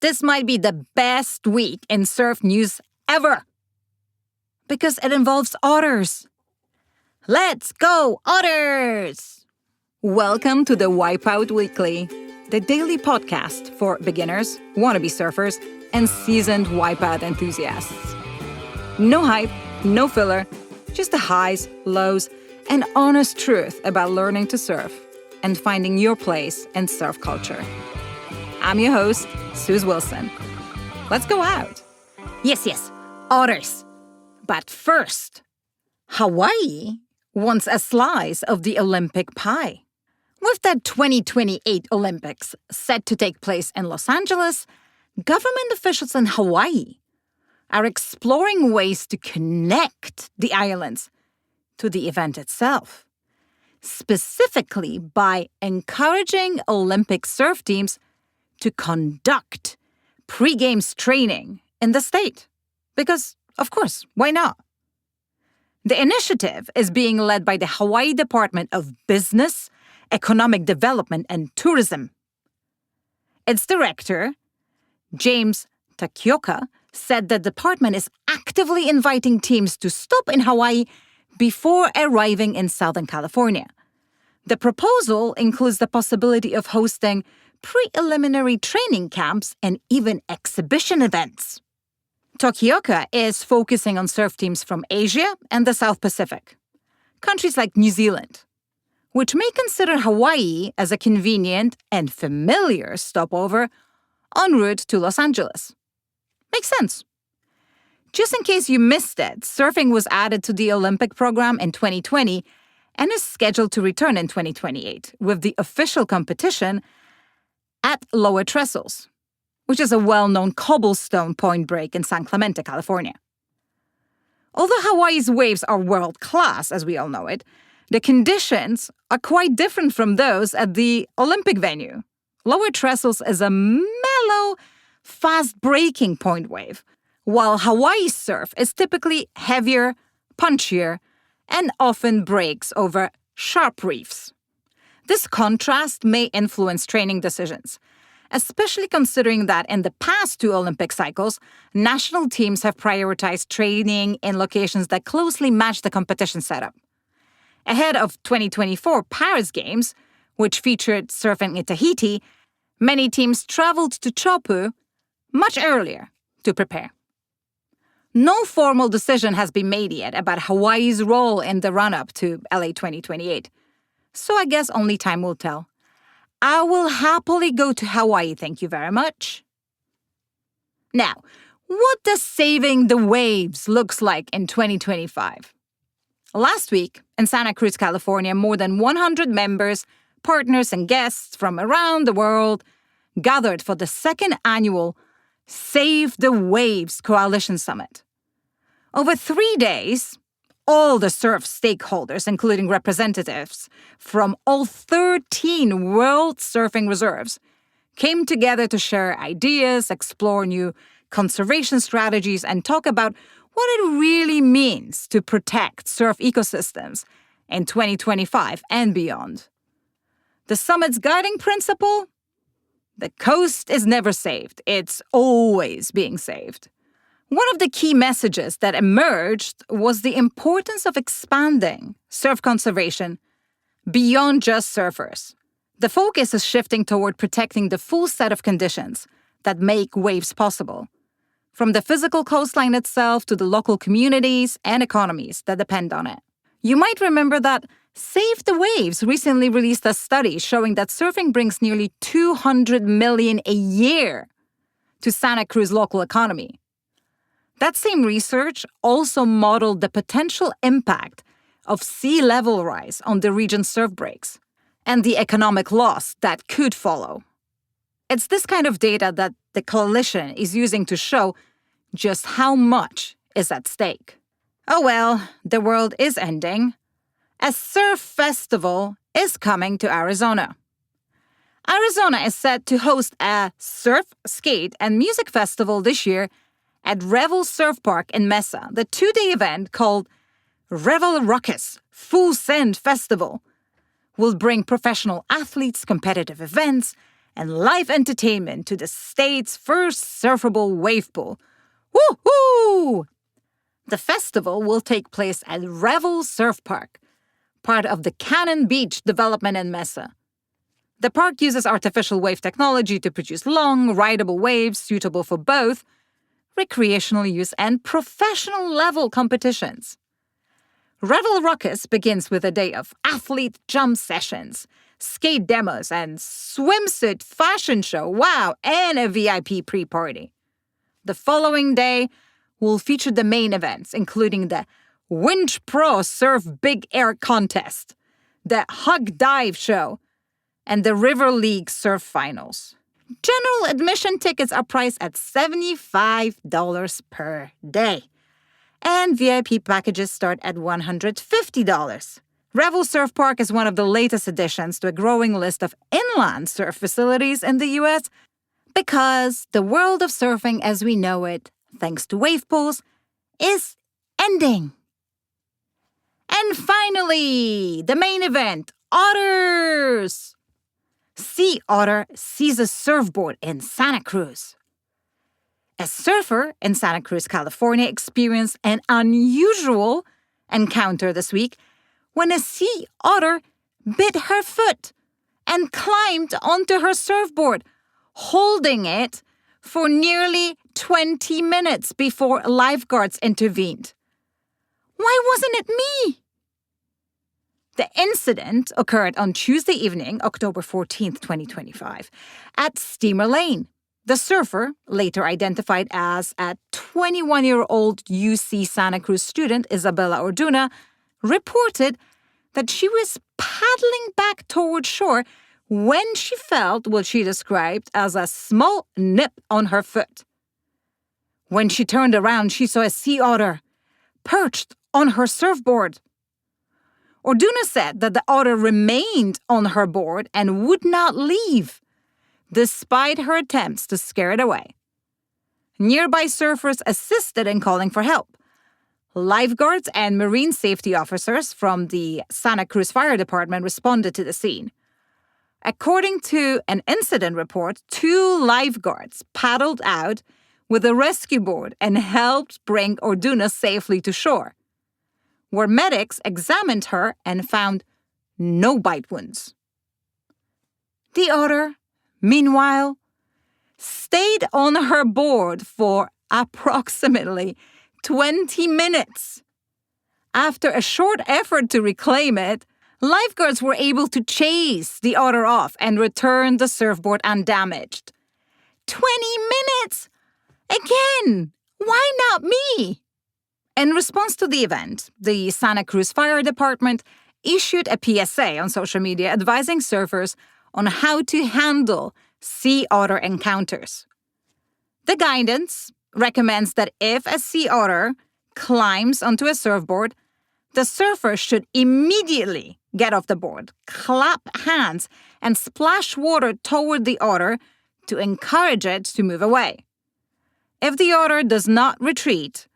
This might be the best week in surf news ever because it involves otters. Let's go, Otters! Welcome to the Wipeout Weekly, the daily podcast for beginners, wannabe surfers, and seasoned wipeout enthusiasts. No hype, no filler, just the highs, lows, and honest truth about learning to surf and finding your place in surf culture. I'm your host, Suze Wilson. Let's go out. Yes, otters. But first, Hawaii wants a slice of the Olympic pie. With the 2028 Olympics set to take place in Los Angeles, government officials in Hawaii are exploring ways to connect the islands to the event itself, specifically by encouraging Olympic surf teams to conduct pre-games training in the state. Because, of course, why not? The initiative is being led by the Hawaii Department of Business, Economic Development, and Tourism. Its director, James Takioka, said the department is actively inviting teams to stop in Hawaii before arriving in Southern California. The proposal includes the possibility of hosting preliminary training camps and even exhibition events. Takioka is focusing on surf teams from Asia and the South Pacific, countries like New Zealand, which may consider Hawaii as a convenient and familiar stopover en route to Los Angeles. Makes sense. Just in case you missed it, surfing was added to the Olympic program in 2020 and is scheduled to return in 2028, with the official competition at Lower Trestles, which is a well-known cobblestone point break in San Clemente, California. Although Hawaii's waves are world-class, as we all know it, the conditions are quite different from those at the Olympic venue. Lower Trestles is a mellow, fast-breaking point wave, while Hawaii's surf is typically heavier, punchier, and often breaks over sharp reefs. This contrast may influence training decisions, especially considering that in the past two Olympic cycles, national teams have prioritized training in locations that closely match the competition setup. Ahead of 2024 Paris Games, which featured surfing in Tahiti, many teams traveled to Chopu much earlier to prepare. No formal decision has been made yet about Hawaii's role in the run-up to LA 2028. So I guess only time will tell. I will happily go to Hawaii, thank you very much. Now, what does saving the waves looks like in 2025? Last week, in Santa Cruz, California, more than 100 members, partners, and guests from around the world gathered for the second annual Save the Waves Coalition Summit. Over 3 days, all the surf stakeholders, including representatives from all 13 world surfing reserves, came together to share ideas, explore new conservation strategies, and talk about what it really means to protect surf ecosystems in 2025 and beyond. The summit's guiding principle? The coast is never saved. It's always being saved. One of the key messages that emerged was the importance of expanding surf conservation beyond just surfers. The focus is shifting toward protecting the full set of conditions that make waves possible, from the physical coastline itself to the local communities and economies that depend on it. You might remember that Save the Waves recently released a study showing that surfing brings nearly $200 million a year to Santa Cruz local economy. That same research also modeled the potential impact of sea level rise on the region's surf breaks and the economic loss that could follow. It's this kind of data that the coalition is using to show just how much is at stake. Oh well, the world is ending. A surf festival is coming to Arizona. Arizona is set to host a surf, skate, and music festival this year at Revel Surf Park in Mesa. The 2-day event called Revel Ruckus Full Send Festival will bring professional athletes, competitive events, and live entertainment to the state's first surfable wave pool. Woohoo! The festival will take place at Revel Surf Park, part of the Cannon Beach development in Mesa. The park uses artificial wave technology to produce long, rideable waves suitable for both recreational use and professional-level competitions. Revel Ruckus begins with a day of athlete jump sessions, skate demos, and swimsuit fashion show, wow, and a VIP pre-party. The following day will feature the main events, including the Winch Pro Surf Big Air Contest, the Hug Dive Show, and the River League Surf Finals. General admission tickets are priced at $75 per day, and VIP packages start at $150. Revel Surf Park is one of the latest additions to a growing list of inland surf facilities in the U.S. because the world of surfing as we know it, thanks to wave pools, is ending. And finally, the main event, Otters! Sea Otter sees a surfboard in Santa Cruz. A surfer in Santa Cruz, California, experienced an unusual encounter this week when a sea otter bit her foot and climbed onto her surfboard, holding it for nearly 20 minutes before lifeguards intervened. Why wasn't it me? The incident occurred on Tuesday evening, October 14, 2025, at Steamer Lane. The surfer, later identified as a 21-year-old UC Santa Cruz student, Isabella Orduna, reported that she was paddling back toward shore when she felt what she described as a small nip on her foot. When she turned around, she saw a sea otter perched on her surfboard. Orduna said that the otter remained on her board and would not leave, despite her attempts to scare it away. Nearby surfers assisted in calling for help. Lifeguards and marine safety officers from the Santa Cruz Fire Department responded to the scene. According to an incident report, 2 lifeguards paddled out with a rescue board and helped bring Orduna safely to shore, where medics examined her and found no bite wounds. The otter, meanwhile, stayed on her board for approximately 20 minutes. After a short effort to reclaim it, lifeguards were able to chase the otter off and return the surfboard undamaged. 20 minutes! Again! Why not me? In response to the event, the Santa Cruz Fire Department issued a PSA on social media advising surfers on how to handle sea otter encounters. The guidance recommends that if a sea otter climbs onto a surfboard, the surfer should immediately get off the board, clap hands, and splash water toward the otter to encourage it to move away. If the otter does not retreat,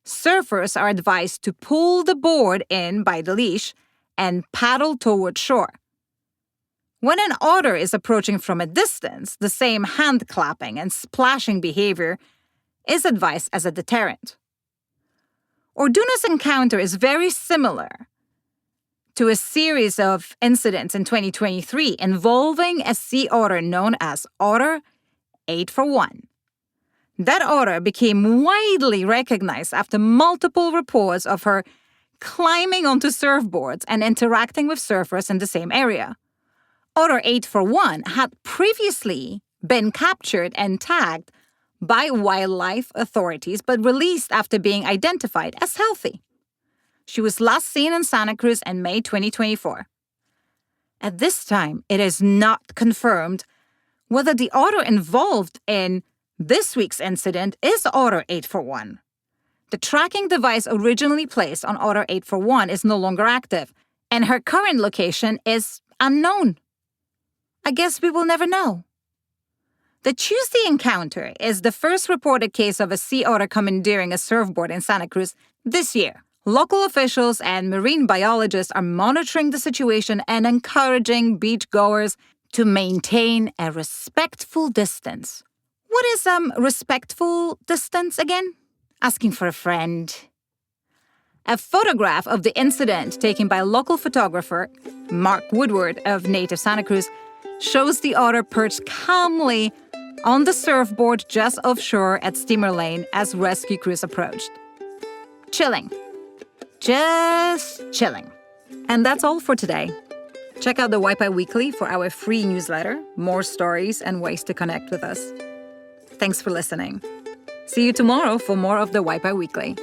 surfers are advised to pull the board in by the leash and paddle toward shore. When an otter is approaching from a distance, the same hand clapping and splashing behavior is advised as a deterrent. Orduna's encounter is very similar to a series of incidents in 2023 involving a sea otter known as Otter 841. That otter became widely recognized after multiple reports of her climbing onto surfboards and interacting with surfers in the same area. Otter 841 had previously been captured and tagged by wildlife authorities but released after being identified as healthy. She was last seen in Santa Cruz in May 2024. At this time, it is not confirmed whether the otter involved in this week's incident is Otter 841. The tracking device originally placed on Otter 841 is no longer active, and her current location is unknown. I guess we will never know. The Tuesday encounter is the first reported case of a sea otter commandeering a surfboard in Santa Cruz this year. Local officials and marine biologists are monitoring the situation and encouraging beachgoers to maintain a respectful distance. What is respectful distance again? Asking for a friend. A photograph of the incident taken by local photographer Mark Woodward of native Santa Cruz shows the otter perched calmly on the surfboard just offshore at Steamer Lane as rescue crews approached. Chilling. Just chilling. And that's all for today. Check out the Hawai'i Weekly for our free newsletter, more stories and ways to connect with us. Thanks for listening. See you tomorrow for more of the Hawai'i Weekly.